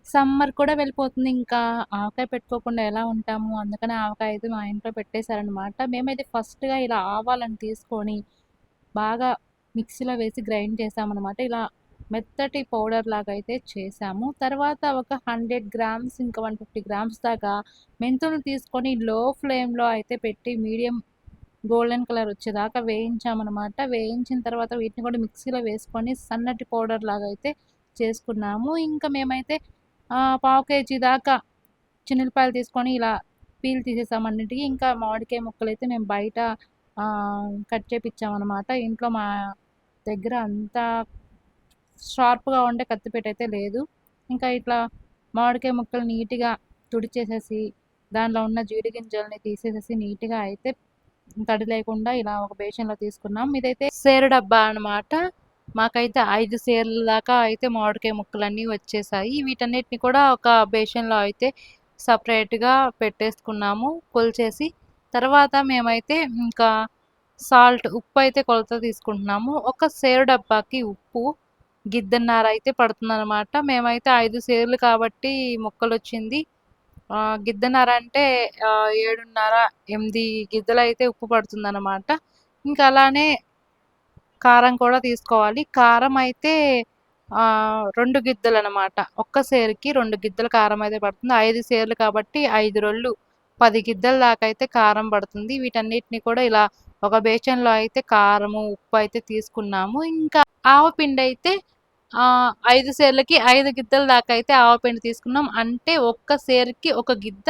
Summer కూడా వెళ్ళిపోతుంది. ఇంకా ఆవకాయ పెట్టుకోకుండా ఎలా ఉంటాము? అందుకని ఆవకాయ అయితే మా ఇంట్లో పెట్టేశారనమాట. మేమైతే ఫస్ట్‌గా ఇలా ఆవాలను తీసుకొని బాగా మిక్సీలో వేసి గ్రైండ్ చేశామనమాట. ఇలా మెత్తటి పౌడర్ లాగా అయితే చేశాము. తర్వాత ఒక 100 గ్రామ్స్ ఇంకా 150 గ్రామ్స్ దాకా మెంతులు తీసుకొని లో ఫ్లేమ్‌లో అయితే పెట్టి మీడియం గోల్డెన్ కలర్ వచ్చేదాకా వేయించామనమాట. వేయించిన తర్వాత వీటిని కూడా మిక్సీలో వేసుకొని సన్నటి పౌడర్ లాగా అయితే చేసుకున్నాము. ఇంకా మేమైతే పావు కేజీ దాకా చిన్నుల్లిపాయలు తీసుకొని ఇలా పీల్ తీసేసాం అన్నిటికి. ఇంకా మామిడికాయ ముక్కలైతే మేము బయట కట్ చేపిచ్చామనమాట. ఇంట్లో మా దగ్గర అంత షార్ప్‌గా ఉండే కత్తిపీట అయితే లేదు. ఇంకా ఇట్లా మామిడికాయ ముక్కలు నీట్‌గా తుడిచేసేసి, దానిలో ఉన్న జీడి గింజల్ని తీసేసేసి నీట్‌గా అయితే తడి లేకుండా ఇలా ఒక బేషన్‌లో తీసుకున్నాం. ఇదైతే సేరు డబ్బా అనమాట. మాకైతే 5 సేర్ల దాకా అయితే మామిడికాయ ముక్కలన్నీ వచ్చేసాయి. వీటన్నిటిని కూడా ఒక బేషన్‌లో అయితే సెపరేట్‌గా పెట్టేసుకున్నాము కొలిచేసి. తర్వాత మేమైతే ఇంకా ఉప్పు అయితే కొలత తీసుకుంటున్నాము. ఒక సేరు డబ్బాకి ఉప్పు గిద్దన్నర అయితే పడుతుందనమాట. మేమైతే 5 సేర్లు కాబట్టి ముక్కలొచ్చింది. గిద్దన్నర అంటే 7:30, 8 గిద్దలైతే ఉప్పు పడుతుందనమాట. ఇంకా అలానే కారం కూడా తీసుకోవాలి. కారం అయితే 2 గిద్దలనమాట. ఒక్క సేరుకి 2 గిద్దల కారం అయితే పడుతుంది. 5 సేర్లు కాబట్టి 5 రొళ్ళు 10 గిద్దల దాకా అయితే కారం పడుతుంది. వీటన్నిటిని కూడా ఇలా ఒక బేషన్‌లో అయితే కారము, ఉప్పు అయితే తీసుకున్నాము. ఇంకా ఆవపిండైతే 5 సేర్లకి 5 గిద్దల దాకా అయితే ఆవపిండి తీసుకున్నాం. అంటే ఒక్క సేరుకి ఒక గిద్ద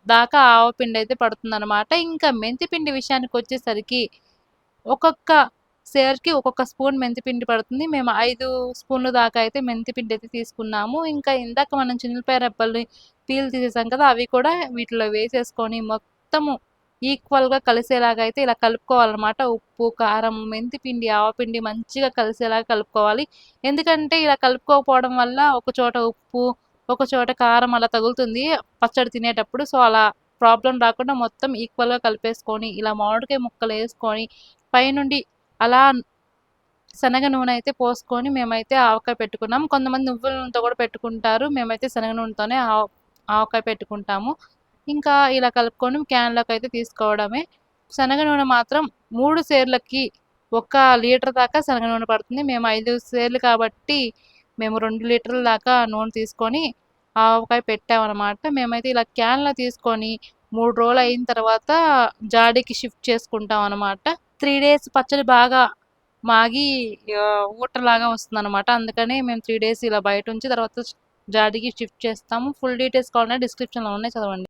దాకా ఆవపిండైతే పడుతుందనమాట. ఇంకా మెంతిపిండి విషయానికొచ్చేసరికి ఒక్కొక్క సేర్‌కి ఒక్కొక్క స్పూన్ మెంతిపిండి పడుతుంది. మేము 5 స్పూన్‌ల దాకా అయితే మెంతిపిండి అయితే తీసుకున్నాము. ఇంకా ఇందాక మనం చిన్నులపాయ రెబ్బల్ని పీల్ తీసేసాం కదా! అవి కూడా వీటిలో వేసేసుకొని మొత్తము ఈక్వల్‌గా కలిసేలాగా అయితే ఇలా కలుపుకోవాలనమాట. ఉప్పు, కారం, మెంతిపిండి, ఆవపిండి మంచిగా కలిసేలాగా కలుపుకోవాలి. ఎందుకంటే ఇలా కలుపుకోకపోవడం వల్ల ఒక చోట ఉప్పు, ఒక చోట కారం అలా తగులుతుంది పచ్చడి తినేటప్పుడు. సో, అలా ప్రాబ్లమ్ రాకుండా మొత్తం ఈక్వల్‌గా కలిపేసుకొని, ఇలా మామిడికాయ ముక్కలేసుకొని పైనుండి అలా శనగ నూనె అయితే పోసుకొని మేమైతే ఆవకాయ పెట్టుకున్నాం. కొంతమంది నువ్వుల నూనెతో కూడా పెట్టుకుంటారు. మేమైతే శనగ నూనెతోనే ఆవకాయ పెట్టుకుంటాము. ఇంకా ఇలా కలుపుకొని క్యాన్‌లోకైతే తీసుకోవడమే. శనగ నూనె మాత్రం 3 సేర్లకి 1 లీటర్ దాకా శనగ నూనె పడుతుంది. మేము 5 సేర్లు కాబట్టి మేము 2 లీటర్ల దాకా నూనె తీసుకొని ఆవకాయ పెట్టామనమాట. మేమైతే ఇలా క్యాన్‌లో తీసుకొని 3 రోజులు అయిన తర్వాత జాడీకి షిఫ్ట్ చేసుకుంటాం అనమాట. 3 డేస్ పచ్చడి బాగా మాగి ఊటలాగా వస్తుందనమాట. అందుకని మేము 3 డేస్ ఇలా బయటుంచి తర్వాత జాడీకి షిఫ్ట్ చేస్తాము. ఫుల్ డీటెయిల్స్ కావాలంటే డిస్క్రిప్షన్‌లో ఉన్నాయి చదవండి.